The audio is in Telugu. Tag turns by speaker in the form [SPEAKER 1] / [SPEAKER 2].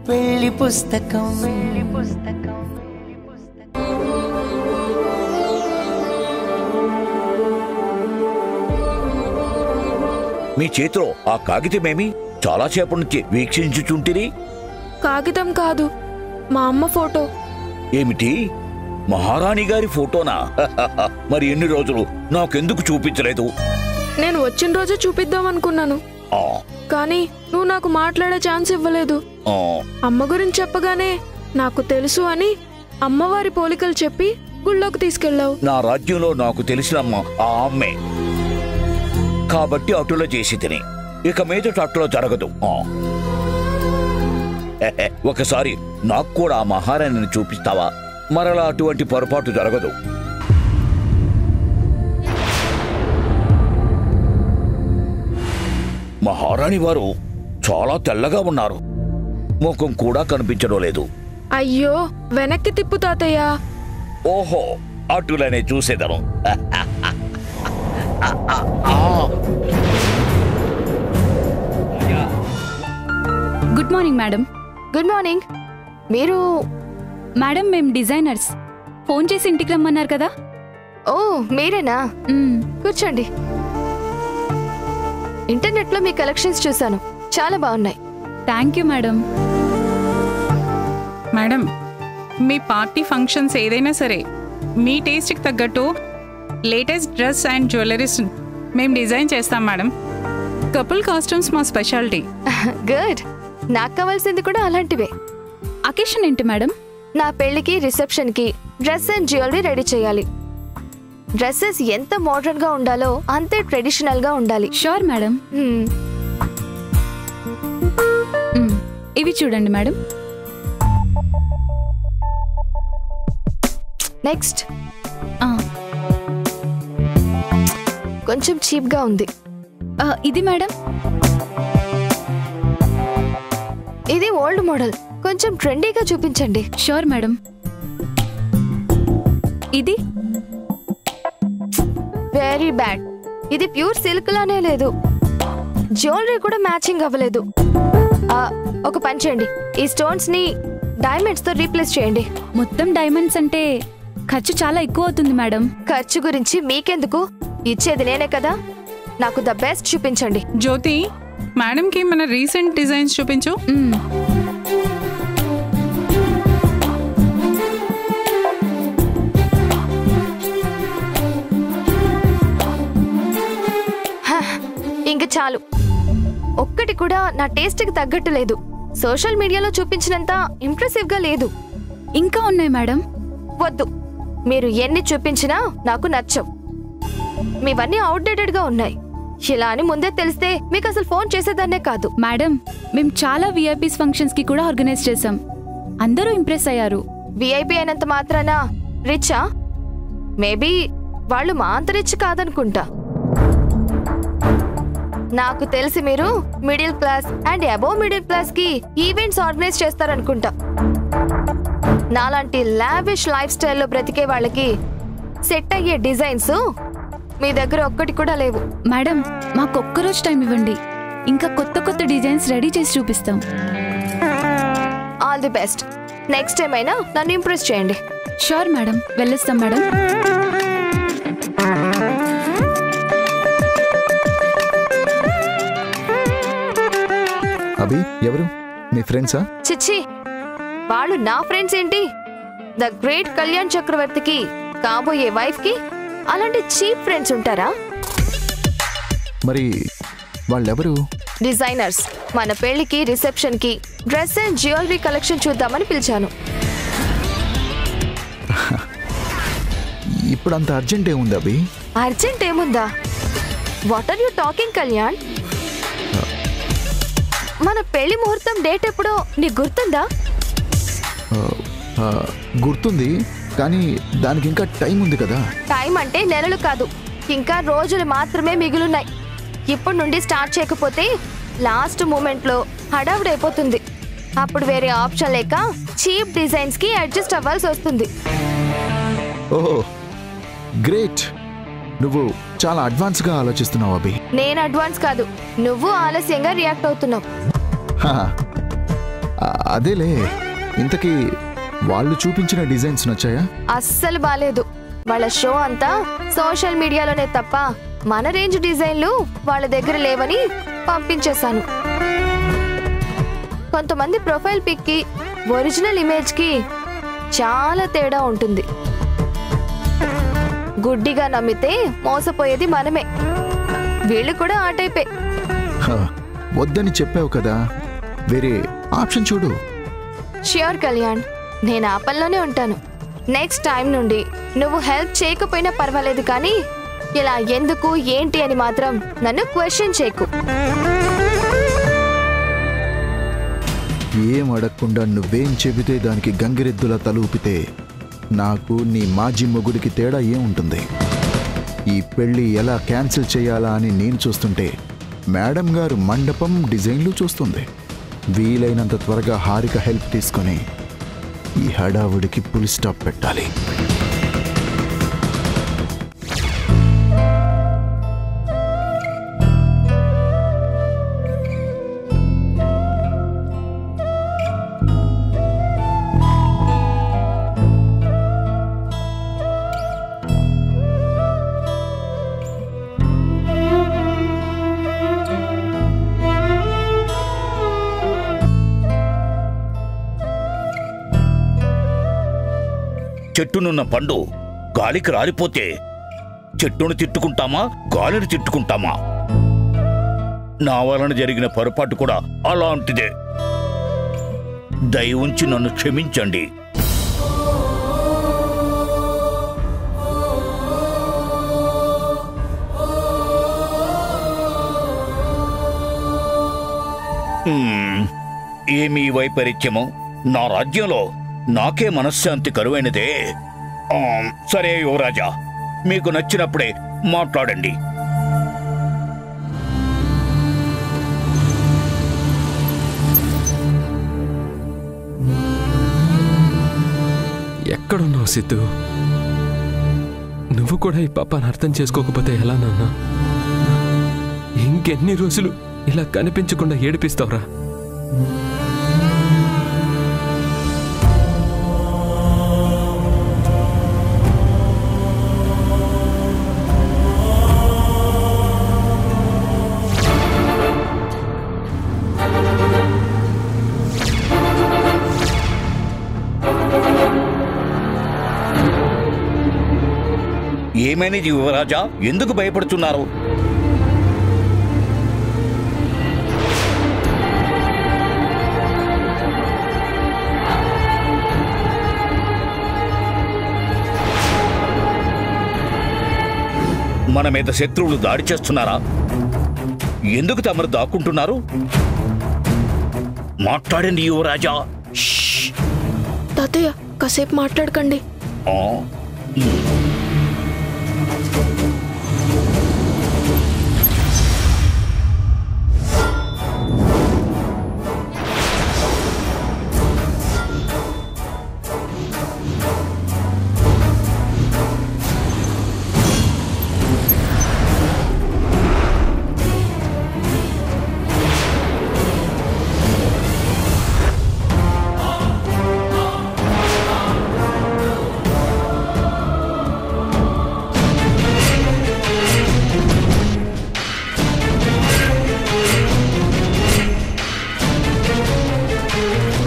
[SPEAKER 1] పెళ్లి పుస్తకం
[SPEAKER 2] మీ చేతిలో ఆ కాగితమేమి చాలా సేపటి నుంచి వీక్షించుచుంటిరి?
[SPEAKER 3] కాగితం కాదు, మా అమ్మ ఫోటో.
[SPEAKER 2] ఏమిటి, మహారాణి గారి ఫోటోనా? మరి ఎన్ని రోజులు నాకెందుకు చూపించలేదు?
[SPEAKER 3] నేను వచ్చిన రోజే చూపిద్దాం అనుకున్నాను, కానీ నువ్వు నాకు మాట్లాడే ఛాన్స్ ఇవ్వలేదు. అమ్మ గురించి చెప్పగానే నాకు తెలుసు అని అమ్మవారి పోలికలు చెప్పి గుళ్ళోకి తీసుకెళ్ళావు.
[SPEAKER 2] నా రాజ్యంలో నాకు తెలిసినమ్మ ఆ అమ్మే కాబట్టి అటులో చేసి తిని, ఇక మీదట అటులో జరగదు. ఒకసారి నాకు కూడా ఆ మహారాణిని చూపిస్తావా? మరలా అటువంటి పొరపాటు జరగదు. మహారాణి వారు చాలా తెల్లగా ఉన్నారు, ముఖం కూడా కనిపించడం లేదు.
[SPEAKER 3] అయ్యో, వెనక్కి తిప్పు తాతయ్య.
[SPEAKER 2] ఓహో, అటులనే చూసేదను.
[SPEAKER 4] Good morning madam.
[SPEAKER 3] Good morning. మీరు?
[SPEAKER 4] మేడం, మేము డిజైనర్స్. ఫోన్ చేసి ఇంటికి రమ్మన్నారు కదా.
[SPEAKER 3] ఓ, మీరేనా? కూర్చోండి. ఇంటర్నెట్లో మీ కలెక్షన్స్ చూశాను, చాలా బాగున్నాయి.
[SPEAKER 4] Thank you madam.
[SPEAKER 5] Madam, me party functions ఏదైనా సరే మీ టేస్ట్కి తగ్గట్టు లేటెస్ట్ డ్రెస్ అండ్ జ్యువెలరీస్ మేము డిజైన్ చేస్తాం మేడం. కపుల్ కాస్ట్యూమ్స్ మా స్పెషాలిటీ.
[SPEAKER 3] గుడ్, నాకు కావాల్సింది కూడా అలాంటివే.
[SPEAKER 4] అకేషన్ ఏంటి మేడం?
[SPEAKER 3] నా పెళ్లికి, రిసెప్షన్కి డ్రెస్ అండ్ జ్యువెలరీ రెడీ చేయాలి. డ్రెస్సెస్ ఎంత మోడర్న్ గా ఉండాలో అంతే ట్రెడిషనల్ గా ఉండాలి.
[SPEAKER 4] Sure madam. ఇవి చూడండి మేడం.
[SPEAKER 3] నెక్స్ట్. కొంచెం చీప్ గా ఉంది.
[SPEAKER 4] ఇది మేడం.
[SPEAKER 3] ఇది ఓల్డ్ మోడల్, కొంచెం ట్రెండీగా చూపించండి.
[SPEAKER 4] Sure madam. ఇది
[SPEAKER 3] వెరీ బ్యాడ్. ఇది ప్యూర్ సిల్క్ లానే లేదు, జ్యువెలరీ కూడా మ్యాచింగ్ అవ్వలేదు. ఒక పని చేయండి, ఈ స్టోన్స్ ని డైమండ్స్ తో రీప్లేస్ చేయండి.
[SPEAKER 4] మొత్తం డైమండ్స్ అంటే ఖర్చు చాలా ఎక్కువ అవుతుంది మేడం.
[SPEAKER 3] ఖర్చు గురించి మీకెందుకు, ఇచ్చేది నేనే కదా. నాకు ద బెస్ట్ చూపించండి.
[SPEAKER 5] జ్యోతి, మేడంకి మన రీసెంట్ డిజైన్స్ చూపించు.
[SPEAKER 3] ఇంక చాలు, ఒక్కటి కూడా నా టేస్ట్ కి తగ్గట్టు లేదు. సోషల్ మీడియాలో చూపించినంత ఇంప్రెసివ్ గా లేదు.
[SPEAKER 4] ఇంకా ఉన్నాయి మేడం.
[SPEAKER 3] వద్దు, మీరు ఎన్ని చూపించినా నాకు నచ్చవు. మీవన్నీ అవుట్డేటెడ్ గా ఉన్నాయి. ఇలా అని ముందే తెలిస్తే మీకు అసలు ఫోన్ చేసేదాన్నే కాదు.
[SPEAKER 4] మేడం, మేము చాలా విఐపీస్ ఫంక్షన్స్ కి కూడా ఆర్గనైజ్ చేసాం, అందరూ ఇంప్రెస్ అయ్యారు.
[SPEAKER 3] విఐపీ అయినంత మాత్రాన రిచా? మేబీ వాళ్ళు మా అంత రిచ్ కాదనుకుంటా. నాకు తెలిసి మీరు middle class and above middle class కి ఈవెంట్స్ ఆర్గనైజ్ చేస్తారనుకుంటా. నాలాంటి లావిష్ లైఫ్ స్టైల్లో బ్రతికే వాళ్ళకి సెట్ అయ్యే డిజైన్స్ మీ దగ్గర ఒక్కటి కూడా లేవు.
[SPEAKER 4] మేడం, మాకు ఒక్కరోజు టైం ఇవ్వండి, ఇంకా కొత్త కొత్త డిజైన్స్ రెడీ చేసి చూపిస్తాం.
[SPEAKER 3] All the best. Next time అయినా నన్ను ఇంప్రెస్ చేయండి.
[SPEAKER 4] షూర్ మేడం, వెళ్ళొస్తాం మేడం.
[SPEAKER 6] అభి, ఎవరు మీ ఫ్రెండ్సా?
[SPEAKER 3] చిచ్చి, వాళ్ళు నా ఫ్రెండ్స్ ఏంటి? ద గ్రేట్ కళ్యాణ్ చక్రవర్తికి కాబోయే వైఫ్ కి అలాంటి చీప్ ఫ్రెండ్స్ ఉంటారా?
[SPEAKER 6] మరి వాళ్ళెవరు?
[SPEAKER 3] డిజైనర్స్. మన పెళ్లికి, రిసెప్షన్ కి డ్రెస్ అండ్ జ్యువెలరీ కలెక్షన్ చూద్దామని పిలిచాను.
[SPEAKER 6] ఇప్పుడు అంత అర్జెంట్ ఏముంది అభి?
[SPEAKER 3] అర్జెంట్ ఏముందా? What are you talking Kalyan? మన పెళ్లి ముహూర్తం డేట్ ఎప్పుడో నీకు గుర్తుందా?
[SPEAKER 6] గుర్తుంది, కానీ దానికి ఇంకా టైం ఉంది కదా.
[SPEAKER 3] టైం అంటే నెలలు కాదు, ఇంకా రోజులు మాత్రమే మిగులున్నాయి. ఇప్పుడు నుండి స్టార్ట్ చేయకపోతే లాస్ట్ మూమెంట్ లో హడావుడైపోతుంది. అప్పుడు వేరే ఆప్షన్ లేక చీప్ డిజైన్స్ కి అడ్జస్ట్ అవ్వాల్సి వస్తుంది.
[SPEAKER 6] ఓహో, గ్రేట్. నువ్వు చాలా అడ్వాన్స్ గా ఆలోచిస్తున్నావు అభి.
[SPEAKER 3] నేను అడ్వాన్స్ కాదు, నువ్వు ఆలస్యంగా రియాక్ట్ అవుతున్నావు.
[SPEAKER 6] అదేలే, ఇంతకీ వాళ్ళు చూపించిన డిజైన్స్ నచ్చాయా?
[SPEAKER 3] అస్సలు బాలేదు. వాళ్ళ షో అంతా సోషల్ మీడియాలోనే తప్ప మన రేంజ్ డిజైన్లు వాళ్ళ దగ్గర లేవని పంపించేశాను. కొంతమంది ప్రొఫైల్ పిక్ కి ఒరిజినల్ ఇమేజ్ కి చాలా తేడా ఉంటుంది. గుడ్డిగా నమ్మితే మోసపోయేది మనమే. వీళ్ళు కూడా ఆ టైపే.
[SPEAKER 6] వద్దని చెప్పావు కదా, వేరే ఆప్షన్ చూడు.
[SPEAKER 3] ష్యూర్ కళ్యాణ్, నేను ఆ పనిలోనే ఉంటాను. నెక్స్ట్ టైం నుండి నువ్వు హెల్ప్ చేయకపోయినా పర్వాలేదు, కానీ ఇలా ఎందుకు ఏంటి అని మాత్రం నన్ను క్వశ్చన్ చేయకు.
[SPEAKER 6] ఏం అడగకుండా నువ్వేం చెబితే దానికి గంగిరెద్దులా తలూపితే నాకు నీ మాజీ మొగుడికి తేడా ఏముంటుంది? ఈ పెళ్లి ఎలా క్యాన్సిల్ చేయాలా అని నేను చూస్తుంటే మేడం గారు మండపం డిజైన్లు చూస్తుంది. వీలైనంత త్వరగా హారిక హెల్ప్ తీసుకొని ఈ హడావుడికి ఫుల్ స్టాప్ పెట్టాలి.
[SPEAKER 2] చెట్టునున్న పండు గాలికి రాలిపోతే చెట్టును తిట్టుకుంటామా, గాలిని తిట్టుకుంటామా? నా వలన జరిగిన పొరపాటు కూడా అలాంటిదే. దయ ఉంచి నన్ను క్షమించండి. ఏమీ వైపరీత్యము? నా రాజ్యంలో నాకే మనశ్శాంతి కరువైనదే. సరే యువరాజా, మీకు నచ్చినప్పుడే మాట్లాడండి.
[SPEAKER 1] ఎక్కడున్నావు సిద్ధు? నువ్వు కూడా ఈ పాపాన్ని అర్థం చేసుకోకపోతే ఎలా నాన్న? ఇంకెన్ని రోజులు ఇలా కనిపించకుండా ఏడిపిస్తావురా?
[SPEAKER 2] ఏమైనది యువరాజా? ఎందుకు భయపడుతున్నారు? మన మీద శత్రువులు దాడి చేస్తున్నారా? ఎందుకు తమరు దాక్కుంటున్నారు? మాట్లాడండి యువరాజా.
[SPEAKER 7] తాతయ్య, కాసేపు మాట్లాడకండి.